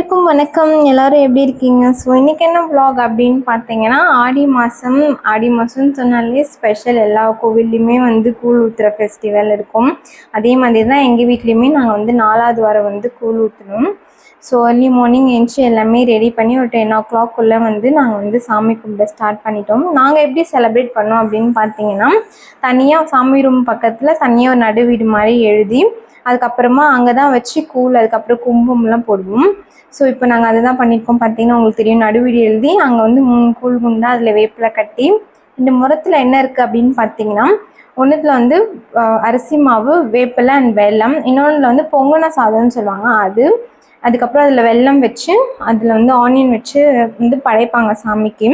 அனைவருக்கும் வணக்கம். எல்லாரும் எப்படி இருக்கீங்க? ஸோ இன்றைக்கி என்ன vlog அப்படின்னு பார்த்தீங்கன்னா, ஆடி மாதம்னு சொன்னாலே ஸ்பெஷல். எல்லா கோவில்லையுமே வந்து கூழ் ஊற்றுற ஃபெஸ்டிவல் இருக்கும். அதே மாதிரி தான் எங்கள் வீட்லேயுமே நாங்கள் வந்து 4வது வாரம் வந்து கூழ் ஊற்றணும். ஸோ ஏர்லி மார்னிங் எழுந்துச்சி எல்லாமே ரெடி பண்ணி ஒரு 10 o'clock வந்து நாங்கள் வந்து சாமி கும்பிட ஸ்டார்ட் பண்ணிட்டோம். நாங்கள் எப்படி செலிப்ரேட் பண்ணோம் அப்படின்னு பார்த்தீங்கன்னா, தனியாக சாமி ரூம் பக்கத்தில் தனியாக ஒரு நடு வீடு மாதிரி எழுதி அதுக்கப்புறமா அங்கே தான் வச்சு கூழ் அதுக்கப்புறம் கும்பம்லாம் போடுவோம். ஸோ இப்போ நாங்கள் அதை தான் பண்ணியிருக்கோம். பார்த்தீங்கன்னா உங்களுக்கு தெரியும், நடுவீடு எழுதி அங்கே வந்து 3 கூழ் குண்டா அதில் வேப்பிலை கட்டி, இந்த முறத்தில் என்ன இருக்குது அப்படின்னு பார்த்தீங்கன்னா, ஒன்றுத்தில் வந்து அரிசி மாவு, வேப்பிலை அண்ட் வெல்லம், இன்னொன்றில் வந்து பொங்கன சாதம்னு சொல்லுவாங்க அது. அதுக்கப்புறம் அதில் வெல்லம் வச்சு அதில் வந்து ஆனியன் வச்சு வந்து படைப்பாங்க சாமிக்கு.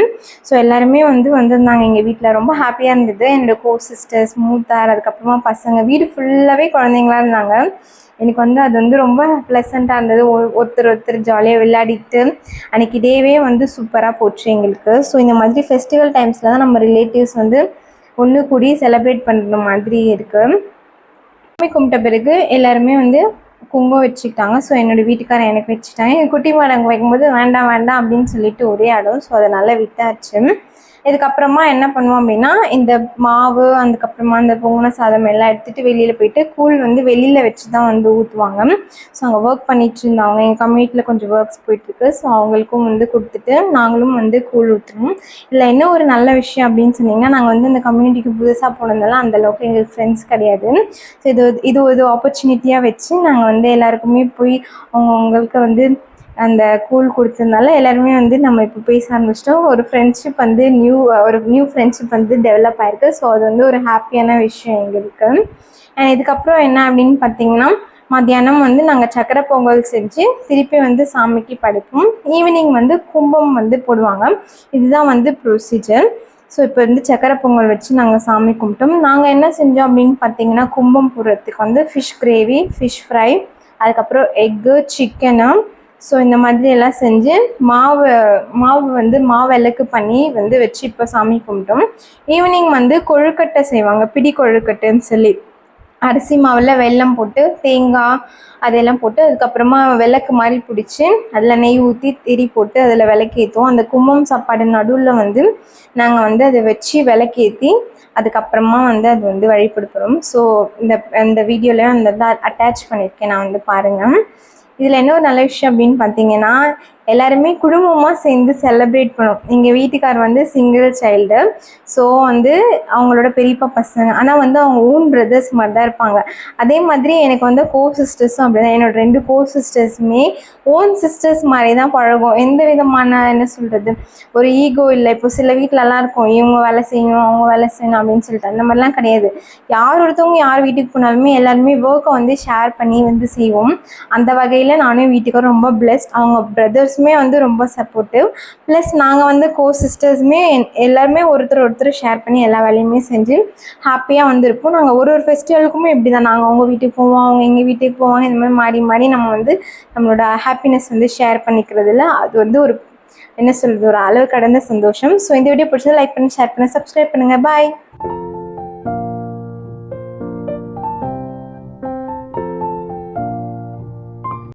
ஸோ எல்லாருமே வந்து வந்திருந்தாங்க எங்கள் வீட்டில். ரொம்ப ஹாப்பியாக இருந்தது. என்னோடய சிஸ்டர்ஸ், மூத்தார், அதுக்கப்புறமா பசங்க, வீடு ஃபுல்லாகவே குழந்தைங்களா இருந்தாங்க. எனக்கு வந்து அது வந்து ரொம்ப ப்ளசண்ட்டாக இருந்தது. ஒருத்தர் ஜாலியாக விளையாடிட்டு அன்றைக்கி டேவே வந்து சூப்பராக போச்சு எங்களுக்கு. ஸோ இந்த மாதிரி ஃபெஸ்டிவல் டைம்ஸில் தான் நம்ம ரிலேட்டிவ்ஸ் வந்து ஒன்று கூடி செலிப்ரேட் பண்ணுற மாதிரி இருக்குது. சாமி கும்பிட்ட பிறகு எல்லாருமே வந்து குங்குமம் வச்சுக்கிட்டாங்க. ஸோ என்னோடய வீட்டுக்காரர் எனக்கு வச்சுட்டாங்க. எங்கள் குட்டி மடங்கு வைக்கும்போது வேண்டாம் வேண்டாம் அப்படின்னு சொல்லிட்டு ஒரே ஆடும். ஸோ அதனால் விட்டாச்சு. இதுக்கப்புறமா என்ன பண்ணுவோம் அப்படின்னா, இந்த மாவு அதுக்கப்புறமா இந்த பொங்கன சாதம் எல்லாம் எடுத்துகிட்டு வெளியில் போயிட்டு கூழ் வந்து வெளியில் வச்சு தான் வந்து ஊற்றுவாங்க. ஸோ அங்கே ஒர்க் பண்ணிட்டு இருந்தாங்க. எங்கள் கம்யூனிட்டியில் கொஞ்சம் ஒர்க்ஸ் போயிட்டுருக்கு. ஸோ அவங்களுக்கும் வந்து கொடுத்துட்டு நாங்களும் வந்து கூழ் ஊற்றணும். இதில் என்ன ஒரு நல்ல விஷயம் அப்படின்னு சொன்னிங்கன்னா, நாங்கள் வந்து இந்த கம்யூனிட்டிக்கு புதுசாக போனதால அந்தளவுக்கு எங்களுக்கு ஃப்ரெண்ட்ஸ் கிடையாது. ஸோ இது ஒரு ஆப்பர்ச்சுனிட்டியாக வச்சு நாங்கள் வந்து எல்லாருக்குமே போய் அவங்களுக்கு வந்து அந்த கூழ் கொடுத்ததுனால எல்லாருமே வந்து நம்ம இப்போ பேச ஆரம்பிச்சிட்டோம். ஒரு ஃப்ரெண்ட்ஷிப் வந்து நியூ ஃப்ரெண்ட்ஷிப் வந்து டெவலப் ஆகிருக்கு. ஸோ அது வந்து ஒரு ஹாப்பியான விஷயம் எங்களுக்கு. இதுக்கப்புறம் என்ன அப்படின்னு பார்த்தீங்கன்னா, மத்தியானம் வந்து நாங்கள் சக்கரை பொங்கல் செஞ்சு திருப்பி வந்து சாமிக்கு படைப்போம். ஈவினிங் வந்து கும்பம் வந்து போடுவாங்க. இதுதான் வந்து ப்ரொசீஜர். ஸோ இப்போ வந்து சக்கரை பொங்கல் வச்சு நாங்கள் சாமி கும்பிட்டோம். நாங்கள் என்ன செஞ்சோம் அப்படின்னு பார்த்தீங்கன்னா, கும்பம் போடுறதுக்கு வந்து ஃபிஷ் கிரேவி, ஃபிஷ் ஃப்ரை, அதுக்கப்புறம் எக்கு, சிக்கனு, ஸோ இந்த மாதிரி எல்லாம் செஞ்சு மாவு விளக்கு பண்ணி வந்து வச்சு இப்போ சாமி கும்பிட்டோம். ஈவினிங் வந்து கொழுக்கட்டை செய்வாங்க, பிடி கொழுக்கட்டைன்னு சொல்லி. அரிசி மாவில் வெல்லம் போட்டு தேங்காய் அதெல்லாம் போட்டு அதுக்கப்புறமா விளக்கு மாதிரி பிடிச்சி அதில் நெய் ஊற்றி திரி போட்டு அதில் விளக்கேற்றுவோம். அந்த கும்பம் சாப்பாடு நடுவில் வந்து நாங்கள் வந்து அதை வச்சு விளக்கேற்றி அதுக்கப்புறமா வந்து அது வந்து வழிபடுத்துகிறோம். ஸோ இந்த வீடியோவில் அந்த தான் அட்டாச் பண்ணியிருக்கேன், நான் வந்து பாருங்கள். இதில் என்ன ஒரு நல்ல விஷயம் அப்படின்னு பார்த்தீங்கன்னா, எல்லாருமே குடும்பமாக சேர்ந்து செலிப்ரேட் பண்ணுவோம். எங்கள் வீட்டுக்கார் வந்து சிங்கிள் சைல்டு. ஸோ வந்து அவங்களோட பெரியப்பா பசங்க, ஆனால் வந்து அவங்க ஓன் பிரதர்ஸ் மாதிரி தான் இருப்பாங்க. அதே மாதிரி எனக்கு வந்து சிஸ்டர்ஸும் அப்படி தான். என்னோடய 2 சிஸ்டர்ஸுமே ஓன் சிஸ்டர்ஸ் மாதிரி தான் பழகும். எந்த விதமான என்ன சொல்கிறது, ஒரு ஈகோ இல்லை. இப்போ சில வீட்டிலலாம் இருக்கும், இவங்க வேலை செய்யணும் அவங்க வேலை செய்யணும் அப்படின்னு சொல்லிட்டு. அந்த மாதிரிலாம் கிடையாது. ஒருத்தவங்க யார் வீட்டுக்கு போனாலுமே எல்லாருமே ஒர்க்கை வந்து ஷேர் பண்ணி வந்து செய்வோம். அந்த வகையில் நானும் வீட்டுக்காரும் ரொம்ப பிளெஸ்ட். அவங்க பிரதர்ஸுமே வந்து ரொம்ப சப்போர்ட்டிவ். ப்ளஸ் நாங்கள் வந்து சிஸ்டர்ஸுமே எல்லாருமே ஒருத்தர் ஷேர் பண்ணி எல்லா வேலையுமே செஞ்சு ஹாப்பியாக வந்து இருப்போம். நாங்கள் ஒரு ஃபெஸ்டிவலுக்குமே இப்படி தான். நாங்கள் அவங்க வீட்டுக்கு போவோம், அவங்க எங்கள் வீட்டுக்கு போவாங்க. இந்த மாதிரி மாறி மாறி நம்ம வந்து நம்மளோட ஹாப்பினஸ் வந்து ஷேர் பண்ணிக்கிறதுல அது வந்து ஒரு என்ன சொல்கிறது, ஒரு அளவு கடந்த சந்தோஷம். ஸோ இந்த வீடியோ பிடிச்சது லைக் பண்ணி, ஷேர் பண்ணி, சப்ஸ்கிரைப் பண்ணுங்கள். பாய்.